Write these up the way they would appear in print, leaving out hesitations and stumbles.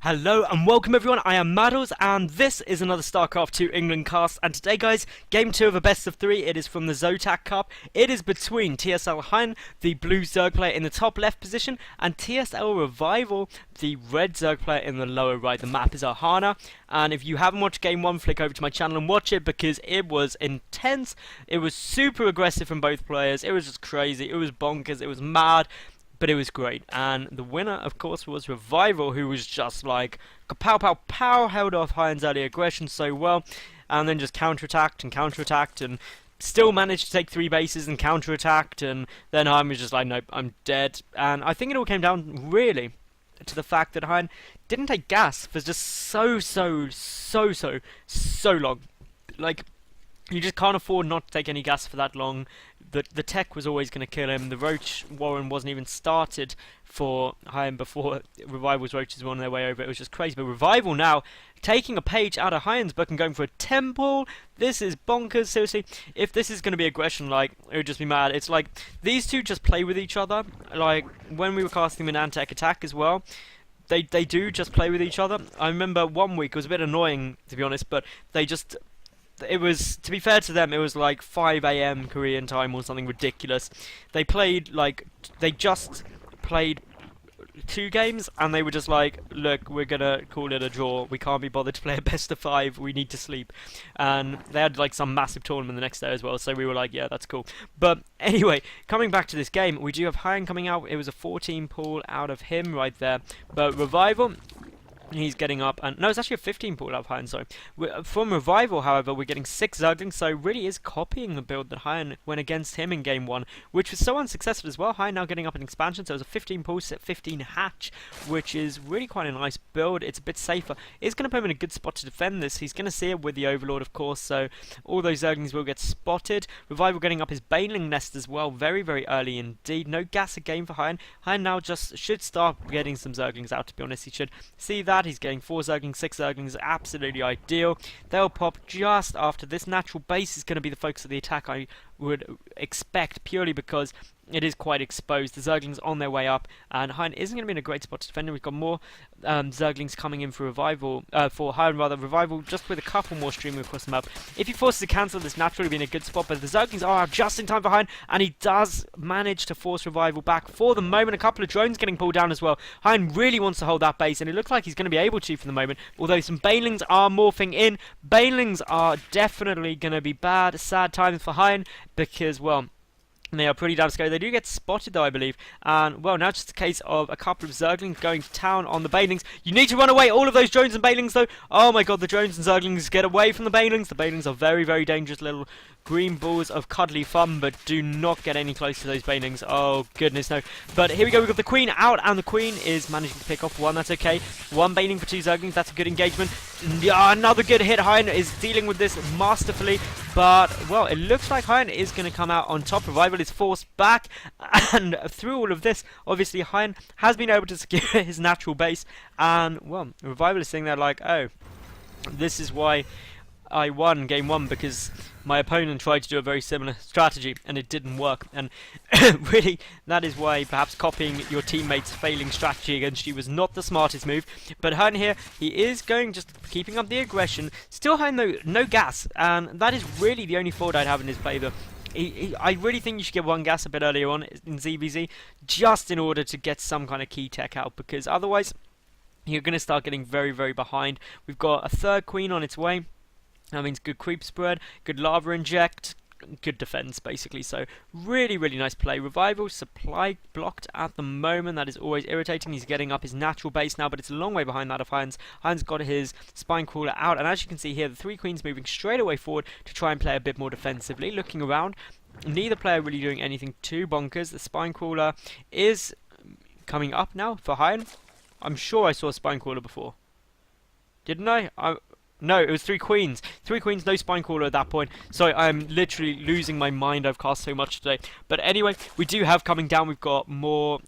Hello and welcome everyone, I am Madals and this is another StarCraft 2 England cast, and today guys, game 2 of a best of 3, it is from the Zotac Cup. It is between TSLHyuN, the blue Zerg player in the top left position, and TSLRevival, the red Zerg player in the lower right. The map is Ohana, and if you haven't watched game 1, flick over to my channel and watch it because it was intense. It was super aggressive from both players, it was just crazy, it was bonkers, it was mad. But it was great, and the winner, of course, was Revival, who was just like pow pow pow, held off HyuN's early aggression so well, and then just counterattacked and still managed to take 3 bases and counterattacked, and then HyuN was just like, nope, I'm dead. And I think it all came down really to the fact that HyuN didn't take gas for just so long. Like, you just can't afford not to take any gas for that long. The tech was always going to kill him. The Roach Warren wasn't even started for HyuN before Revival's Roaches were on their way over. It was just crazy. But Revival now taking a page out of HyuN's book and going for a temple. This is bonkers, seriously. If this is going to be aggression, like, it would just be mad. It's like, these two just play with each other. Like, when we were casting them in Antec Attack as well, they do just play with each other. I remember one week, it was a bit annoying, to be honest, but they just... It was, to be fair to them, it was like 5 AM Korean time or something ridiculous. They played, like, they just played 2 games, and they were just like, look, we're gonna call it a draw. We can't be bothered to play a best of 5. We need to sleep. And they had, like, some massive tournament the next day as well, so we were like, yeah, that's cool. But anyway, coming back to this game, we do have HyuN coming out. It was a 14 pull out of him right there. But Revival... he's getting up, and no, it's actually a 15 pull out of HyuN, sorry. From Revival, however, we're getting 6 Zerglings, so really is copying the build that HyuN went against him in game 1, which was so unsuccessful as well. HyuN now getting up an expansion, so it was a 15 pull, 15 hatch, which is really quite a nice build. It's a bit safer. It's going to put him in a good spot to defend this. He's going to see it with the Overlord, of course, so all those Zerglings will get spotted. Revival getting up his Baneling nest as well, very, very early indeed. No gas again for HyuN. HyuN now just should start getting some Zerglings out, to be honest. He should see that. He's getting 4 Zerglings, 6 Zerglings, absolutely ideal. They'll pop just after this. Natural base is going to be the focus of the attack, I would expect, purely because it is quite exposed. The Zerglings on their way up, and HyuN isn't going to be in a great spot to defend. We've got more Zerglings coming in for Revival, for HyuN rather. Revival just with a couple more streaming across the map. If he forces to cancel, this naturally be in a good spot, but the Zerglings are out just in time for HyuN, and he does manage to force Revival back for the moment. A couple of drones getting pulled down as well. HyuN really wants to hold that base, and it looks like he's going to be able to for the moment, although some Banelings are morphing in. Banelings are definitely going to be bad, sad times for HyuN, because, well, they are pretty damn scary. They do get spotted though, I believe. And, well, now just a case of a couple of Zerglings going to town on the Banelings. You need to run away, all of those drones and Banelings though. Oh my god, the drones and Zerglings get away from the Banelings. The Banelings are very, very dangerous little green balls of cuddly fun, but do not get any close to those Banelings. Oh goodness, no. But here we go, we've got the Queen out, and the Queen is managing to pick off 1, that's okay. 1 Baneling for 2 Zerglings, that's a good engagement. Another good hit. HyuN is dealing with this masterfully, but, well, it looks like HyuN is going to come out on top. Revival is forced back, and through all of this, obviously HyuN has been able to secure his natural base, and, well, Revival is sitting there like, oh, this is why I won game 1, because my opponent tried to do a very similar strategy and it didn't work. And really, that is why perhaps copying your teammates' failing strategy against you was not the smartest move. But HyuN here, he is going, just keeping up the aggression. Still HyuN though, no gas, and that is really the only fault I'd have in his favour. I really think you should get 1 gas a bit earlier on in ZvZ, just in order to get some kind of key tech out, because otherwise you're going to start getting very, very behind. We've got a 3rd Queen on its way. That means good creep spread, good lava inject, good defense basically. So really, really nice play. Revival supply blocked at the moment. That is always irritating. He's getting up his natural base now, but it's a long way behind that of HyuN's. HyuN's got his spine crawler out, and as you can see here, the 3 Queens moving straight away forward to try and play a bit more defensively. Looking around, neither player really doing anything too bonkers. The spine crawler is coming up now for HyuN. I'm sure I saw a spine crawler before. Didn't I? No, it was 3 Queens. 3 Queens, no spine crawler at that point. Sorry, I'm literally losing my mind. I've cast so much today. But anyway, we do have coming down, we've got more,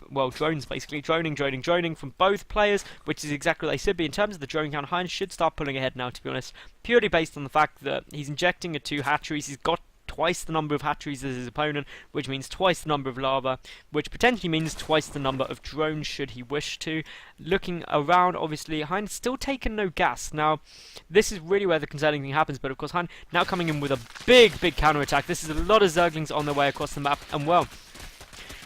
well, drones basically. Droning from both players, which is exactly what they should be. In terms of the drone count, HyuN should start pulling ahead now, to be honest. Purely based on the fact that he's injecting a 2 hatcheries. He's got twice the number of hatcheries as his opponent, which means twice the number of lava, which potentially means twice the number of drones should he wish to. Looking around, obviously, HyuN still taking no gas. Now, this is really where the concerning thing happens, but of course, HyuN now coming in with a big counter-attack. This is a lot of Zerglings on their way across the map, and well,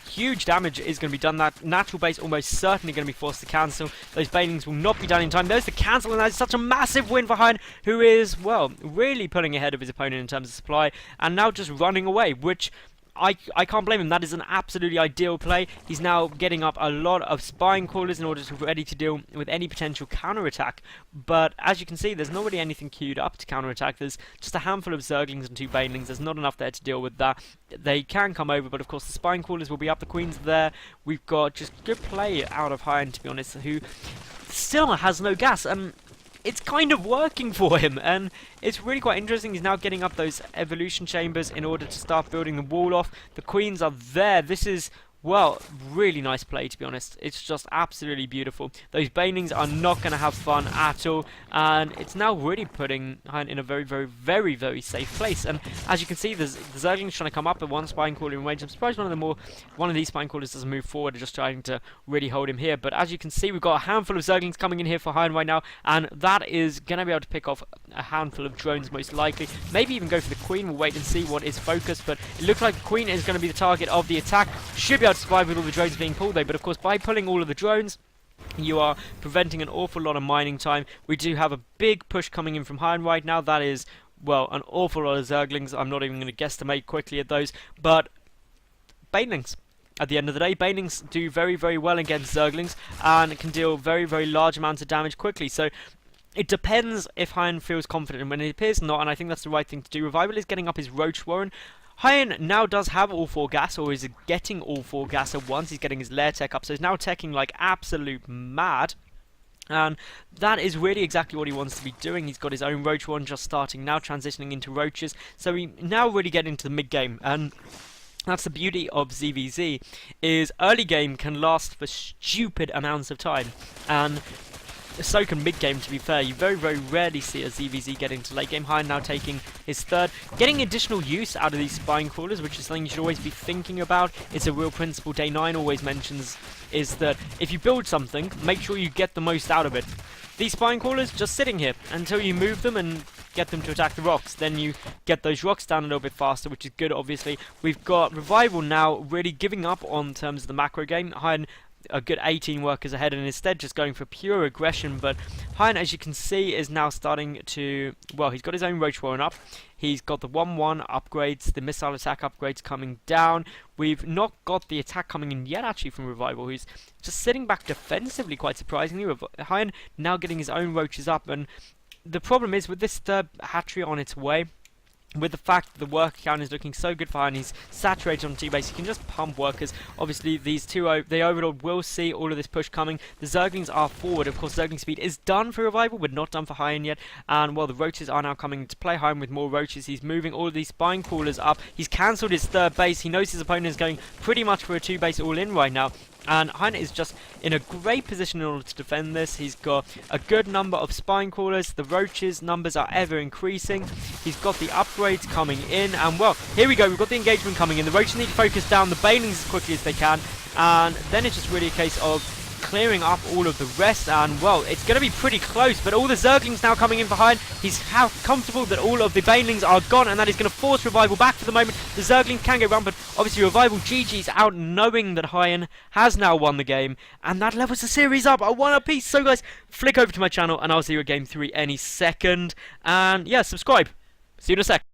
huge damage is going to be done. That natural base almost certainly going to be forced to cancel. Those banelings will not be done in time. There's the cancel, and that is such a massive win for HyuN, who is, well, really pulling ahead of his opponent in terms of supply, and now just running away, which I can't blame him. That is an absolutely ideal play. He's now getting up a lot of spine crawlers in order to be ready to deal with any potential counter-attack. But as you can see, there's not really anything queued up to counter-attack. There's just a handful of Zerglings and 2 banelings. There's not enough there to deal with that. They can come over, but of course the spine crawlers will be up. The queen's there. We've got just good play out of HyuN, to be honest, who still has no gas. It's kind of working for him, and it's really quite interesting. He's now getting up those evolution chambers in order to start building the wall off. The queens are there. This is, well, really nice play, to be honest. It's just absolutely beautiful. Those banelings are not going to have fun at all, and it's now really putting HyuN in a very safe place. And as you can see, the Zerglings trying to come up, but one spine crawler in range. I'm surprised one of these spine crawlers doesn't move forward. They're just trying to really hold him here. But as you can see, we've got a handful of Zerglings coming in here for HyuN right now, and that is going to be able to pick off a handful of drones most likely. Maybe even go for the queen. We'll wait and see what is focused, but it looks like the queen is going to be the target of the attack. Should be able to survive with all the drones being pulled though, but of course by pulling all of the drones, you are preventing an awful lot of mining time. We do have a big push coming in from HyuN right now. That is, well, an awful lot of Zerglings. I'm not even going to guesstimate quickly at those, but banelings. At the end of the day, banelings do very well against Zerglings and can deal very large amounts of damage quickly. So it depends if HyuN feels confident, and when it appears not, and I think that's the right thing to do. Revival is getting up his Roach Warren. HyuN now does have all 4 gas, or is getting all 4 gas at once. He's getting his lair tech up, so he's now teching like absolute mad. And that is really exactly what he wants to be doing. He's got his own Roach one just starting now, transitioning into Roaches. So we now really get into the mid-game. And that's the beauty of ZvZ, is early game can last for stupid amounts of time. And so can mid-game, to be fair. You very rarely see a ZvZ get into late game. HyuN now taking his 3rd. Getting additional use out of these spine crawlers, which is something you should always be thinking about. It's a real principle Day 9 always mentions, is that if you build something, make sure you get the most out of it. These spine crawlers just sitting here until you move them and get them to attack the rocks. Then you get those rocks down a little bit faster, which is good, obviously. We've got Revival now really giving up on terms of the macro game. HyuN a good 18 workers ahead, and instead just going for pure aggression. But HyuN, as you can see, is now starting to, well, he's got his own Roach Warren up. He's got the 1-1 upgrades, the missile attack upgrades coming down. We've not got the attack coming in yet, actually, from Revival, who's just sitting back defensively, quite surprisingly. HyuN now getting his own Roaches up, and the problem is with this 3rd hatchery on its way, with the fact that the worker count is looking so good for HyuN, he's saturated on T-base, he can just pump workers. Obviously, these two, the Overlord will see all of this push coming. The Zerglings are forward. Of course, Zergling speed is done for Revival, but not done for HyuN yet. And, well, the Roaches are now coming to play. HyuN with more Roaches. He's moving all of these spine crawlers up. He's cancelled his 3rd base. He knows his opponent is going pretty much for a 2-base all-in right now. And HyuN is just in a great position in order to defend this. He's got a good number of spine crawlers. The Roaches numbers are ever increasing. He's got the upgrades coming in. And, well, here we go. We've got the engagement coming in. The Roaches need to focus down the banelings as quickly as they can. And then it's just really a case of clearing up all of the rest, and, well, it's going to be pretty close, but all the Zerglings now coming in for HyuN. He's comfortable that all of the banelings are gone, and that is going to force Revival back for the moment. The Zerglings can go round, but obviously Revival GG's out, knowing that HyuN has now won the game, and that levels the series up at 1 apiece. So guys, flick over to my channel and I'll see you at game 3 any second, and yeah, subscribe. See you in a sec.